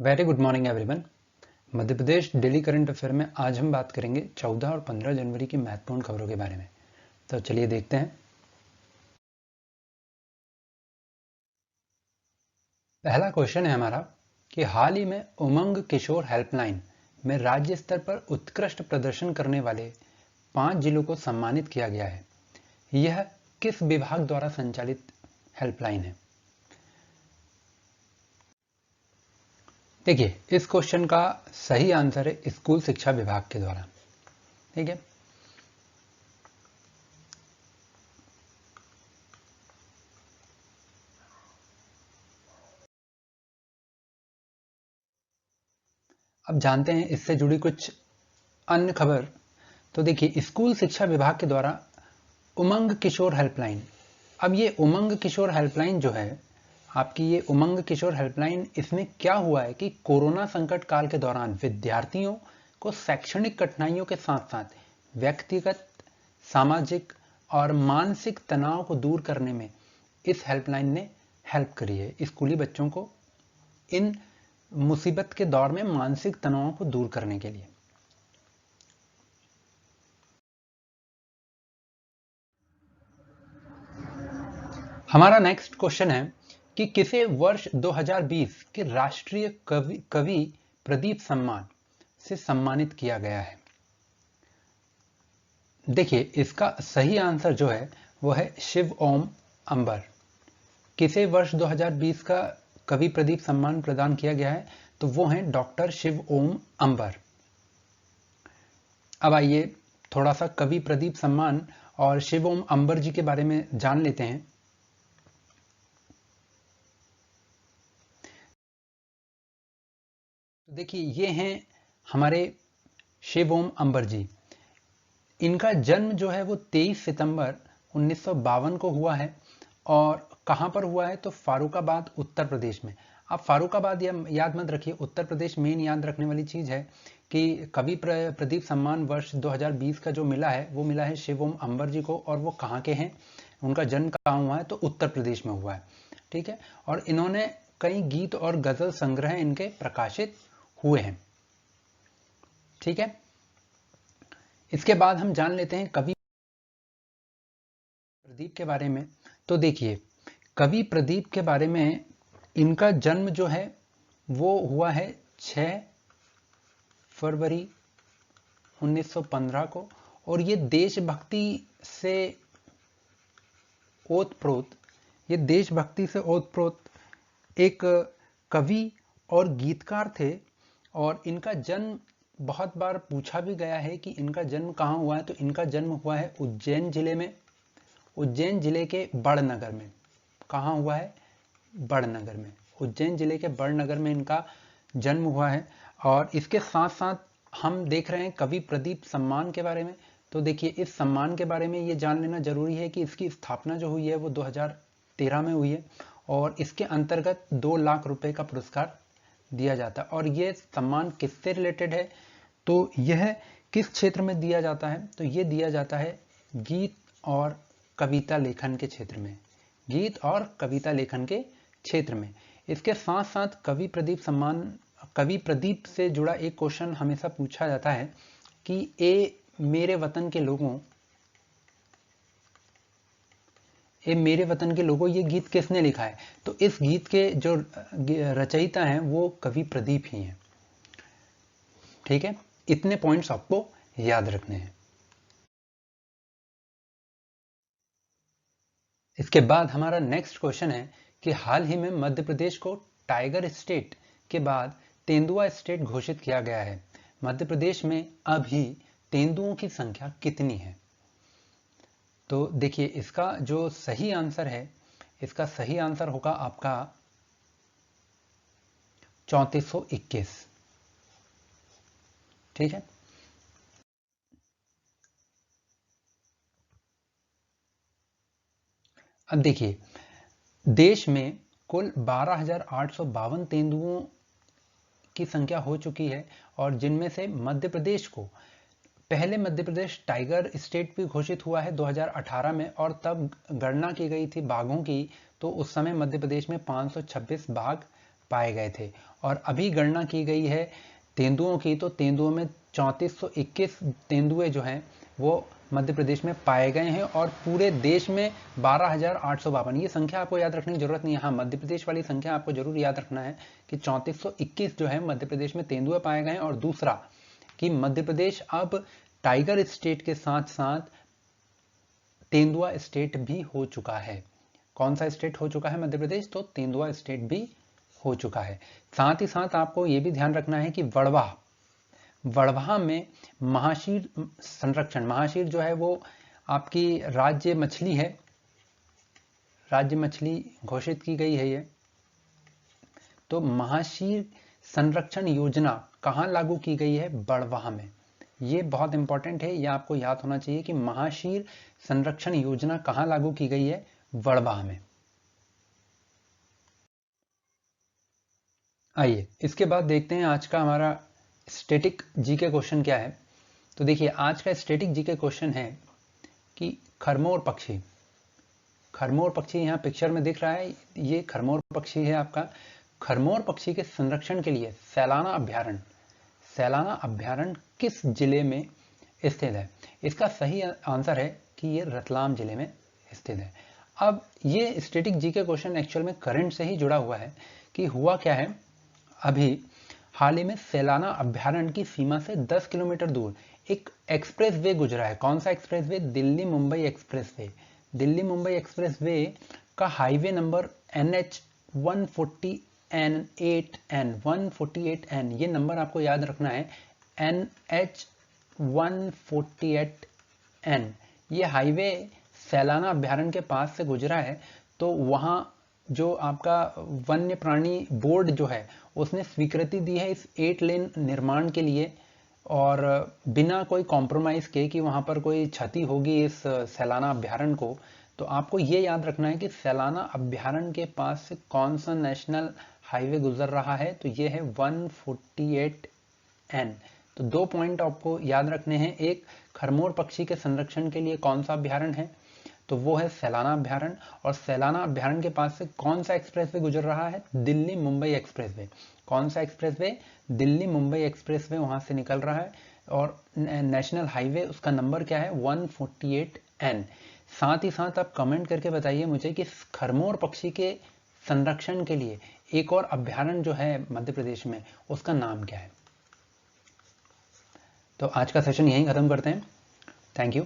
Very good morning everyone. Madhya Pradesh daily current affair में आज हम बात करेंगे 14 और 15 जनवरी की महत्वपूर्ण खबरों के बारे में। तो चलिए देखते हैं। पहला क्वेश्चन है हमारा कि हाल ही में उमंग किशोर हेल्पलाइन में राज्य स्तर पर उत्कृष्ट प्रदर्शन करने वाले 5 जिलों को सम्मानित किया गया है। यह किस विभाग द्वारा संचालित हेल्पलाइन है? देखिए, इस क्वेश्चन का सही आंसर है स्कूल शिक्षा विभाग के द्वारा। ठीक है, अब जानते हैं इससे जुड़ी कुछ अन्य खबर। तो देखिए, स्कूल शिक्षा विभाग के द्वारा उमंग किशोर हेल्पलाइन, अब ये उमंग किशोर हेल्पलाइन जो है आपकी, ये उमंग किशोर हेल्पलाइन, इसमें क्या हुआ है कि कोरोना संकट काल के दौरान विद्यार्थियों को शैक्षणिक कठिनाइयों के साथ साथ व्यक्तिगत, सामाजिक और मानसिक तनाव को दूर करने में इस हेल्पलाइन ने हेल्प करी है। स्कूली बच्चों को इन मुसीबत के दौर में मानसिक तनाव को दूर करने के लिए। हमारा नेक्स्ट क्वेश्चन है कि किसे वर्ष 2020 के राष्ट्रीय कवि प्रदीप सम्मान से सम्मानित किया गया है? देखिए, इसका सही आंसर जो है वो है शिव ओम अंबर। किसे वर्ष 2020 का कवि प्रदीप सम्मान प्रदान किया गया है? तो वो हैं डॉक्टर शिव ओम अंबर। अब आइए थोड़ा सा कवि प्रदीप सम्मान और शिव ओम अंबर जी के बारे में जान लेते हैं। तो देखिए, ये हैं हमारे शिव ओम अंबर जी। इनका जन्म जो है वो 23 सितंबर 1952 को हुआ है। और कहाँ पर हुआ है? तो फारुखाबाद, उत्तर प्रदेश में। आप फारुखाबाद याद मत रखिए, उत्तर प्रदेश मेन याद रखने वाली चीज है कि कवि प्रदीप सम्मान वर्ष 2020 का जो मिला है वो मिला है शिव ओम अंबर जी को। और वो कहाँ के हैं, उनका जन्म कहाँ हुआ है? तो उत्तर प्रदेश में हुआ है। ठीक है, और इन्होंने कई गीत और गजल संग्रह इनके प्रकाशित हुए हैं। ठीक है, इसके बाद हम जान लेते हैं कवि प्रदीप के बारे में। तो देखिए, कवि प्रदीप के बारे में, इनका जन्म जो है वो हुआ है 6 फरवरी 1915 को। और ये देशभक्ति से ओतप्रोत ये देशभक्ति से ओतप्रोत एक कवि और गीतकार थे। और इनका जन्म बहुत बार पूछा भी गया है कि इनका जन्म कहाँ हुआ है। तो इनका जन्म हुआ है उज्जैन जिले में, उज्जैन जिले के बड़नगर में। कहाँ हुआ है? बड़नगर में। उज्जैन जिले के बड़नगर में इनका जन्म हुआ है। और इसके साथ साथ हम देख रहे हैं कवि प्रदीप सम्मान के बारे में। तो देखिए, इस सम्मान के बारे में ये जान लेना जरूरी है कि इसकी स्थापना जो हुई है वो 2013 में हुई है। और इसके अंतर्गत 2 लाख रुपए का पुरस्कार दिया जाता है। और ये सम्मान किससे रिलेटेड है? तो यह किस क्षेत्र में दिया जाता है? तो ये दिया जाता है गीत और कविता लेखन के क्षेत्र में, गीत और कविता लेखन के क्षेत्र में। इसके साथ साथ कवि प्रदीप सम्मान, कवि प्रदीप से जुड़ा एक क्वेश्चन हमेशा पूछा जाता है कि ए मेरे वतन के लोगों, ए मेरे वतन के लोगों, ये गीत किसने लिखा है? तो इस गीत के जो रचयिता हैं वो कवि प्रदीप ही हैं। ठीक है, इतने पॉइंट्स आपको याद रखने हैं। इसके बाद हमारा नेक्स्ट क्वेश्चन है कि हाल ही में मध्य प्रदेश को टाइगर स्टेट के बाद तेंदुआ स्टेट घोषित किया गया है। मध्य प्रदेश में अभी तेंदुओं की संख्या कितनी है? तो देखिए, इसका जो सही आंसर है, इसका सही आंसर होगा आपका 3421। ठीक है, अब देखिए, देश में कुल 12,852 तेंदुओं की संख्या हो चुकी है। और जिनमें से मध्य प्रदेश को, पहले मध्य प्रदेश टाइगर स्टेट भी घोषित हुआ है 2018 में। और तब गणना की गई थी बाघों की, तो उस समय मध्य प्रदेश में 526 बाघ पाए गए थे। और अभी गणना की गई है तेंदुओं की, तो तेंदुओं में 3421 तेंदुए जो हैं वो मध्य प्रदेश में पाए गए हैं और पूरे देश में 12,852। ये संख्या आपको याद रखने की जरूरत नहीं है। हाँ, मध्य प्रदेश वाली संख्या आपको जरूर याद रखना है कि 3421 जो है मध्य प्रदेश में तेंदुए पाए गए हैं। और दूसरा कि मध्य प्रदेश अब टाइगर स्टेट के साथ साथ तेंदुआ स्टेट भी हो चुका है। कौन सा स्टेट हो चुका है मध्य प्रदेश? तो तेंदुआ स्टेट भी हो चुका है। साथ ही साथ आपको यह भी ध्यान रखना है कि वड़वा में महाशीर संरक्षण, महाशीर जो है वो आपकी राज्य मछली है, राज्य मछली घोषित की गई है ये। तो महाशीर संरक्षण योजना कहाँ लागू की गई है? वड़वा में। ये बहुत इंपॉर्टेंट है, ये आपको याद होना चाहिए कि महाशीर संरक्षण योजना कहाँ लागू की गई है? वड़वा में। आइए इसके बाद देखते हैं आज का हमारा स्टैटिक जीके क्वेश्चन क्या है। तो देखिए आज का स्टैटिक जीके क्वेश्चन है कि खरमोर पक्षी, खरमोर पक्षी यहाँ पिक्चर में दिख रहा है, ये खरमोर पक्षी है आपका। खरमोर पक्षी के संरक्षण के लिए सैलाना अभ्यारण्य किस जिले में स्थित है? इसका सही आंसर है कि ये रतलाम जिले में स्थित है। अब ये स्टैटिक जीके क्वेश्चन एक्चुअल में करंट से ही जुड़ा हुआ है कि हुआ क्या है, अभी हाल ही में सैलाना अभ्यारण्य की सीमा से 10 किलोमीटर दूर एक एक्सप्रेस वे गुजरा है। कौन सा express way? Delhi Mumbai express way. Delhi Mumbai express way का हाईवे नंबर NH 148N, ये नंबर आपको याद रखना है, NH 148N। ये हाईवे सैलाना अभ्यारण्य के पास से गुजरा है। तो वहाँ जो आपका वन्य प्राणी बोर्ड जो है उसने स्वीकृति दी है इस 8 लेन निर्माण के लिए, और बिना कोई कॉम्प्रोमाइज के कि वहाँ पर कोई क्षति होगी इस सैलाना अभ्यारण्य को। तो आपको ये याद रखना है कि सैलाना अभ्यारण्य के पास से कौन सा नेशनल हाईवे गुजर रहा है? तो ये है 148N। तो 2 पॉइंट आपको याद रखने हैं। एक, खरमोर पक्षी के संरक्षण के लिए कौन सा अभ्यारण्य है? तो वो है सैलाना अभ्यारण्य। और सैलाना अभ्यारण्य के पास से कौन सा एक्सप्रेसवे गुजर रहा है? दिल्ली मुंबई एक्सप्रेसवे। कौन सा एक्सप्रेसवे? दिल्ली मुंबई एक्सप्रेसवे वहां से निकल रहा है। और नेशनल हाईवे उसका नंबर क्या है? 148N। साथ ही साथ आप कमेंट करके बताइए मुझे कि खरमोर पक्षी के संरक्षण के लिए एक और अभ्यारण्य जो है मध्य प्रदेश में, उसका नाम क्या है। तो आज का सेशन यहीं खत्म करते हैं। Thank you.